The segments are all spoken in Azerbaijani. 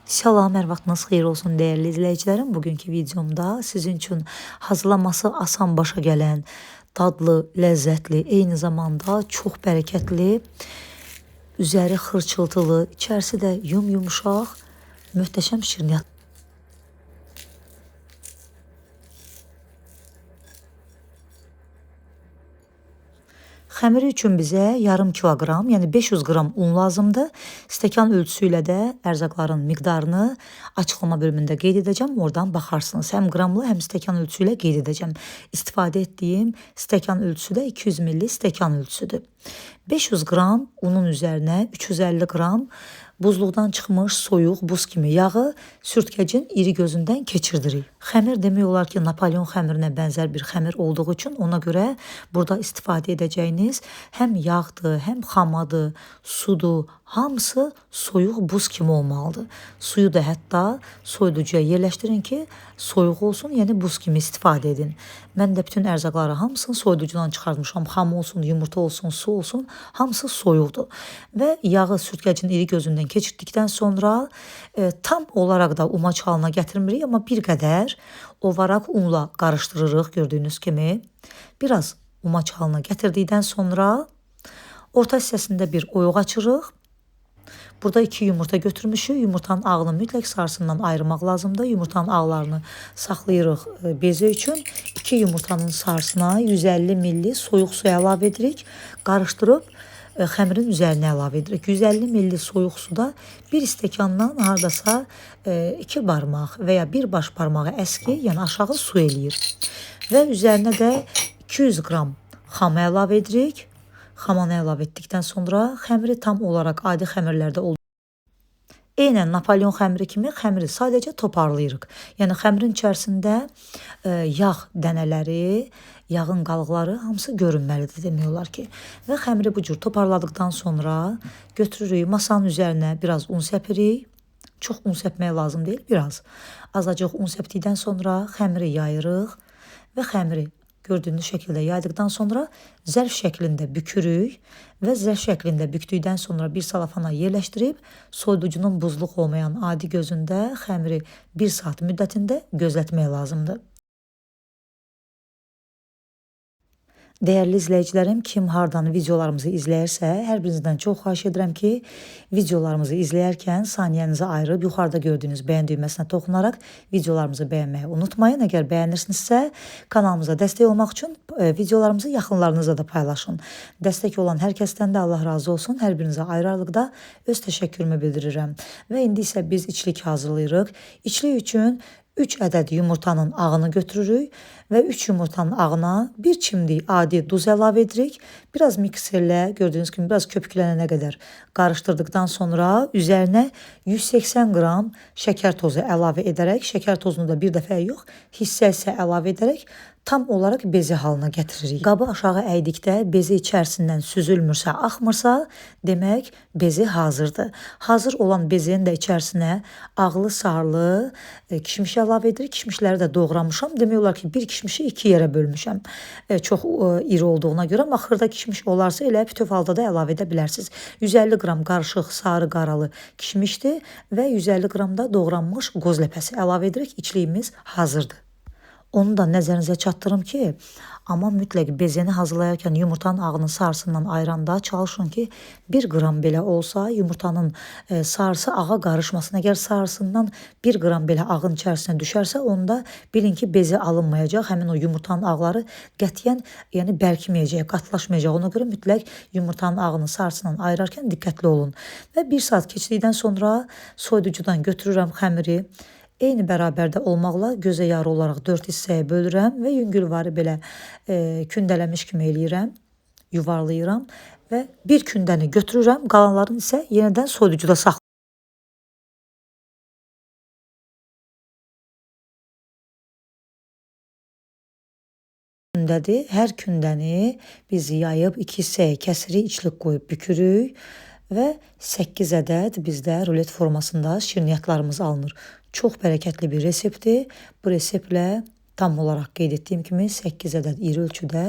Salam, hər vaxtınız xeyir olsun dəyərli izləyicilərim. Bugünkü videomda sizin üçün hazırlaması asan başa gələn, dadlı, ləzzətli, eyni zamanda çox bərəkətli, üzəri xırçıltılı, içərisi də yumuşaq, möhtəşəm şirniyyat. Xəmiri üçün bizə yarım kiloqram, yəni 500 qram un lazımdır. Stəkan ölçüsü ilə də ərzaqların miqdarını açıqlama bölümündə qeyd edəcəm. Oradan baxarsınız. Həm qramlı, həm stəkan ölçüsü ilə qeyd edəcəm. İstifadə etdiyim stəkan ölçüsü də 200 ml stəkan ölçüsüdür. 500 qram unun üzərinə 350 qram buzluqdan çıxmış soyuq buz kimi yağı sürtkəcin iri gözündən keçirdirik. Xəmir demək olar ki, Napolyon xəmirinə bənzər bir xəmir olduğu üçün ona görə burada istifadə edəcəyiniz həm yağdır, həm xamadır, sudur, hamısı soyuq buz kimi olmalıdır. Suyu da hətta soyuducuya yerləşdirin ki, soyuq olsun, yəni buz kimi istifadə edin. Mən də bütün ərzaqları hamısını soyuducudan çıxartmışam. Xam olsun, yumurta olsun, su olsun, hamısı soyuqdur. Və yağı sürtkəcin iri gözündən keçirdikdən sonra tam olaraq da umaç halına gətirmirik, amma bir qədər ovaraq unla qarışdırırıq gördüyünüz kimi. Biraz umaç halına gətirdikdən sonra orta hissəsində bir oyuq açırıq. Burada 2 yumurta götürmüşük. Yumurtanın ağını mütləq sarısından ayırmaq lazımdır. Yumurtanın ağlarını saxlayırıq bezi üçün. 2 yumurtanın sarısına 150 ml soyuq su əlavə edirik. Qarışdırıb xəmirin üzərinə əlavə edirik. 150 ml soyuq suda bir stəkandan hardasa 2 barmaq və ya 1 baş barmağı əski, yəni aşağı su eləyir. Və üzərinə də 200 qram xam əlavə edirik. Xamanı əlavə etdikdən sonra xəmiri tam olaraq adi xəmirlərdə olduğu eynən Napolyon xəmiri kimi xəmiri sadəcə toparlayırıq. Yəni xəmirin içərisində yağ dənələri, yağın qalıqları hamısı görünməlidir demək olar ki. Və xəmiri bu cür toparladıqdan sonra götürürük masanın üzərinə biraz un səpirik. Çox un səpmək lazım deyil, biraz. Azacıq un səpdikdən sonra xəmiri yayırıq və xəmiri gördüyünüz şəkildə yaydıqdan sonra zərf şəklində bükürük və zərf şəklində bükdükdən sonra bir salafana yerləşdirib soyuducunun buzluq olmayan adi gözündə xəmiri 1 saat müddətində gözlətmək lazımdır. Dəyərli izləyicilərim, kim hardan videolarımızı izləyirsə, hər birinizdən çox xahiş edirəm ki, videolarımızı izləyərkən saniyənizi ayırıb yuxarıda gördüyünüz bəyən düyməsinə toxunaraq videolarımızı bəyənməyi unutmayın. Əgər bəyənirsinizsə, kanalımıza dəstək olmaq üçün videolarımızı yaxınlarınızla da paylaşın. Dəstək olan hər kəsdən də Allah razı olsun. Hər birinizə ayrı-ayrılıqda öz təşəkkürümü bildirirəm. Və indi isə biz içlik hazırlayırıq. İçlik üçün 3 ədəd yumurtanın ağını götürürük və 3 yumurtanın ağına 1 çimdik adi duz əlavə edirik. Biraz mikserlə gördüyünüz kimi biraz köpüklənənə qədər qarışdırdıqdan sonra üzərinə 180 qram şəkər tozu əlavə edərək, şəkər tozunu da bir dəfə yox, hissə-hissə əlavə edərək tam olaraq bezi halına gətiririk. Qabı aşağı əydikdə bezi içərisindən süzülmürsə, axmırsa, demək bezi hazırdır. Hazır olan bezin də içərisinə ağlı, sarlı kişmiş əlavə edirik. Kişmişləri də doğramışam. Demək olar ki, bir kişmişi 2 yerə bölmüşəm. Çox iri olduğuna görə, amma xırda kişmiş olarsa elə bütöv halda da əlavə edə bilərsiniz. 150 qram qarışıq sarı qaralı kişmişdir və 150 qram da doğranmış qoz ləpəsi əlavə edirik. İçliyimiz hazırdır. Onu da nəzərinizə çatdırım ki, amma mütləq bezəni hazırlayarkən yumurtanın ağının sarısından ayıranda çalışın ki, 1 qram belə olsa yumurtanın sarısı ağa qarışmasın. Əgər sarısından 1 qram belə ağın içərisinə düşərsə, onda bilin ki, bezi alınmayacaq. Həmin o yumurtanın ağları qətiyyən bərkiməyəcək, qatılaşmayacaq. Ona görə mütləq yumurtanın ağını sarısından ayırarkən diqqətli olun. Və 1 saat keçdikdən sonra soyuducudan götürürəm xəmiri. Eyni bərabərdə olmaqla gözə yarı olaraq 4 hissəyə bölürəm və yüngülvarı belə kündələmiş kimi eləyirəm, yuvarlayıram və bir kündəni götürürəm, qalanlarını isə yenidən soyuducuda saxlayıram. Hər kündəni biz yayıb 2 hissəyə kəsirik, içlik qoyub bükürük və 8 ədəd bizdə rulet formasında şirniyyatlarımız alınır. Çox bərəkətli bir reseptdir. Bu reseptlə tam olaraq qeyd etdiyim kimi 8 ədəd iri ölçüdə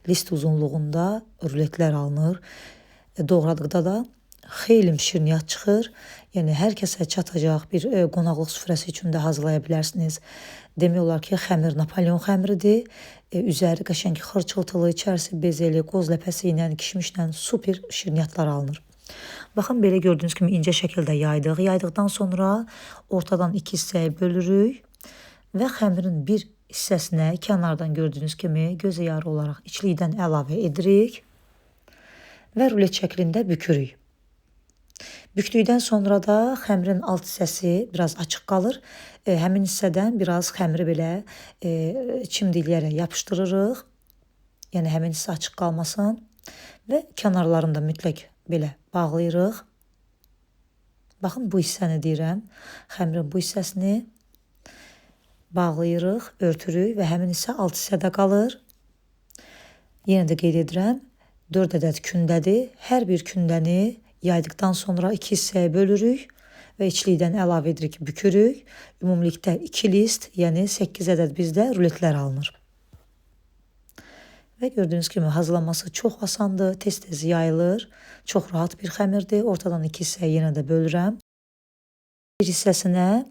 list uzunluğunda ruletlər alınır. Doğradıqda da xeyli şirniyyat çıxır. Yəni hər kəsə çatacaq bir qonaqlıq süfrəsi üçün də hazırlaya bilərsiniz. Demək olar ki, xəmir Napolyon xəmiridir. Üzəri qəşəng xırçıltılı, içərisi bezeli, qoz ləpəsi ilə, kişmişlə super şirniyyatlar alınır. Baxın, belə gördüyünüz kimi incə şəkildə yaydıq. Yaydıqdan sonra ortadan 2 hissəyə bölürük və xəmirin bir hissəsinə kənardan gördüyünüz kimi gözə yarı olaraq içlikdən əlavə edirik və rulet şəklində bükürük. Bükdükdən sonra da xəmirin alt hissəsi biraz açıq qalır. Həmin hissədən biraz xəmiri belə çimdikləyərək yapışdırırıq. Yəni həmin hissə açıq qalmasın və kənarlarını da mütləq belə bağlayırıq. Baxın, bu hissəni deyirəm. Xəmirin bu hissəsini bağlayırıq, örtürük və həmin hissə alt hissədə qalır. Yenə də qeyd edirəm, 4 ədəd kündədir. Hər bir kündəni yaydıqdan sonra 2 hissəyə bölürük və içlikdən əlavə edirik, bükürük. Ümumilikdə 2 list, yəni 8 ədəd bizdə ruletlər alınır. Və gördüyünüz kimi hazırlanması çox asandır, tez-tez yayılır. Çox rahat bir xəmirdir. Ortadan 2 hissəyə yenə də bölürəm. Bir hissəsinə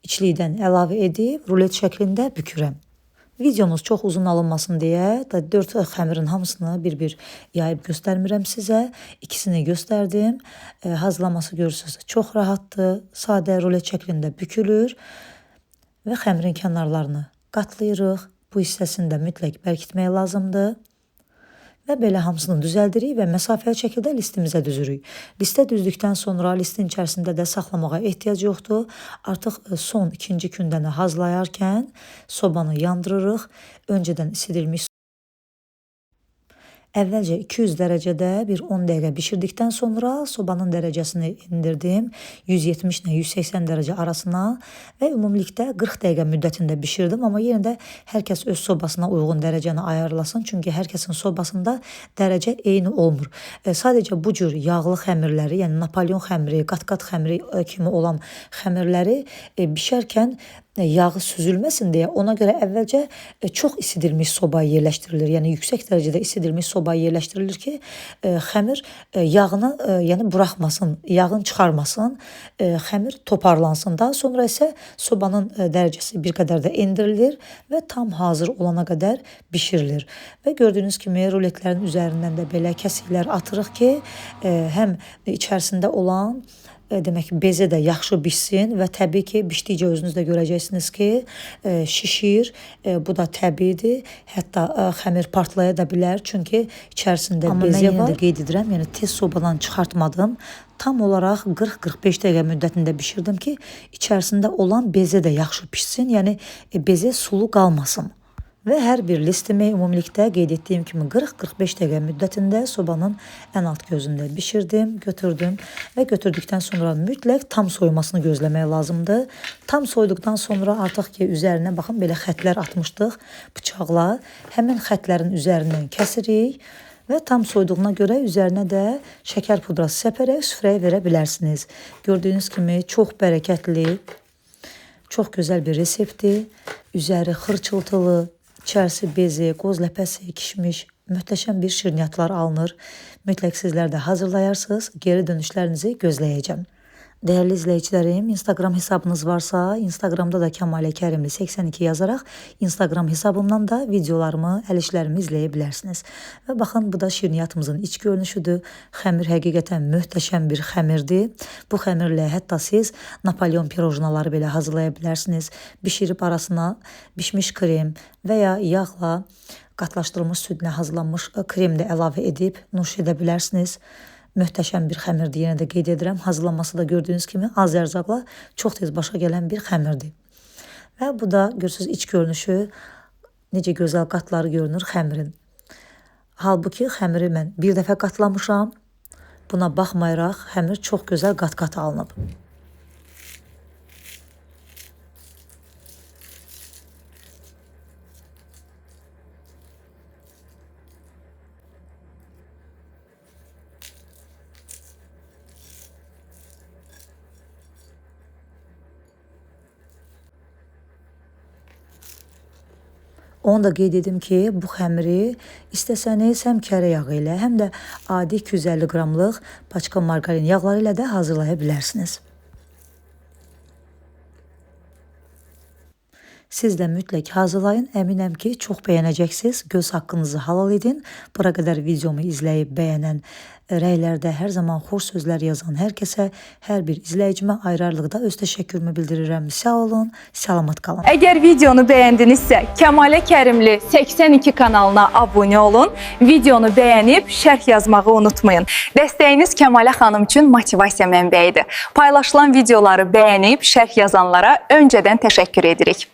içlikdən əlavə edib rulet şəklində bükürəm. Videomuz çox uzun alınmasın deyə 4 xəmirin hamısını bir-bir yayıb göstərmirəm sizə. İkisini göstərdim. Hazırlaması görürsünüz, çox rahatdır. Sadə rulet şəklində bükülür və xəmirin kənarlarını qatlayırıq. Bu hissəsini də mütləq bərkitmək lazımdır. Və belə hamısını düzəldirik və məsafəli şəkildə listimizə düzürük. Listə düzdükdən sonra listin içərisində də saxlamağa ehtiyac yoxdur. Artıq son ikinci kündəni hazırlayarkən sobanı yandırırıq. Öncədən isidilmiş əvvəlcə 200 dərəcədə bir 10 dəqiqə bişirdikdən sonra sobanın dərəcəsini indirdim. 170 ilə 180 dərəcə arasına və ümumilikdə 40 dəqiqə müddətində bişirdim. Amma yenə də hər kəs öz sobasına uyğun dərəcəni ayarlasın. Çünki hər kəsin sobasında dərəcə eyni olmur. Sadəcə bu cür yağlı xəmirləri, yəni Napolyon xəmiri, qat-qat xəmiri kimi olan xəmirləri bişərkən yağı süzülməsin deyə ona görə əvvəlcə çox isidilmiş sobaya yerləşdirilir. Yəni yüksək dərəcədə isidilmiş sobaya yerləşdirilir ki, xəmir yağını yəni buraxmasın, yağını çıxarmasın, xəmir toparlansın. Daha sonra isə sobanın dərəcəsi bir qədər də endirilir və tam hazır olana qədər bişirilir. Və gördüyünüz kimi ruletlərin üzərindən də belə kəsiklər atırıq ki, həm içərisində olan demək ki, bezə də yaxşı bişsin və təbii ki, bişdikcə özünüz də görəcəksiniz ki, şişir. Bu da təbiidir. Hətta xəmir partlaya da bilər, çünki içərisində bezə var. Amma mən yenə də qeyd edirəm, yəni tez sobadan çıxartmadım. Tam olaraq 40-45 dəqiqə müddətində bişirdim ki, içərisində olan bezə də yaxşı pişsin, yəni bezə sulu qalmasın. Və hər bir listimi ümumilikdə qeyd etdiyim kimi 40-45 dəqiqə müddətində sobanın ən alt gözündə bişirdim, götürdüm və götürdükdən sonra mütləq tam soyumasını gözləmək lazımdır. Tam soyduqdan sonra artıq ki, üzərinə baxın, belə xətlər atmışdıq bıçaqla. Həmin xətlərin üzərindən kəsirik və tam soyduğuna görə üzərinə də şəkər pudrası səpərək süfrəyə verə bilərsiniz. Gördüyünüz kimi çox bərəkətli, çox gözəl bir reseptdir. Üzəri xırçıltılı, İçərisi bezi, qoz ləpəsi, kişmiş, möhtəşəm bir şirniyyatlar alınır. Mütləq sizlər də hazırlayarsınız. Geri dönüşlərinizi gözləyəcəm. Dəyərli izləyicilərim, Instagram hesabınız varsa, Instagramda da Kəmalə Kərimli 82 yazaraq Instagram hesabımdan da videolarımı, əl işlərimi izləyə bilərsiniz. Və baxın, bu da şirniyyatımızın iç görünüşüdür. Xəmir həqiqətən möhtəşəm bir xəmirdir. Bu xəmirlə hətta siz Napolyon pirojnaları belə hazırlaya bilərsiniz. Bişirib arasına bişmiş krem və ya yağla qatlaşdırılmış südlə hazırlanmış krem də əlavə edib nuş edə bilərsiniz. Möhtəşəm bir xəmirdir, yenə də qeyd edirəm. Hazırlanması da gördüyünüz kimi az ərzaqla çox tez başa gələn bir xəmirdir. Və bu da görürsünüz iç görünüşü, necə gözəl qatları görünür xəmirin. Halbuki xəmiri mən bir dəfə qatlamışam. Buna baxmayaraq xəmir çox gözəl qat-qat alınıb. Onu da qeyd edim ki, bu xəmiri istəsəniz həm kərə yağı ilə, həm də adi 250 qramlıq paçka margarin yağları ilə də hazırlaya bilərsiniz. Siz də mütləq hazırlayın. Əminəm ki, çox bəyənəcəksiniz. Göz haqqınızı halal edin. Bura qədər videomu izləyib bəyənən, rəylərdə hər zaman xoş sözlər yazan hər kəsə, hər bir izləyicimə ayrı-ayrılıqda öz təşəkkürümü bildirirəm. Sağ olun, salamat qalın. Əgər videonu bəyəndinizsə, Kəmalə Kərimli 82 kanalına abunə olun, videonu bəyənib şərh yazmağı unutmayın. Dəstəyiniz Kəmalə xanım üçün motivasiya mənbəyidir. Paylaşılan videoları bəyənib şərh yazanlara öncədən təşəkkür edirik.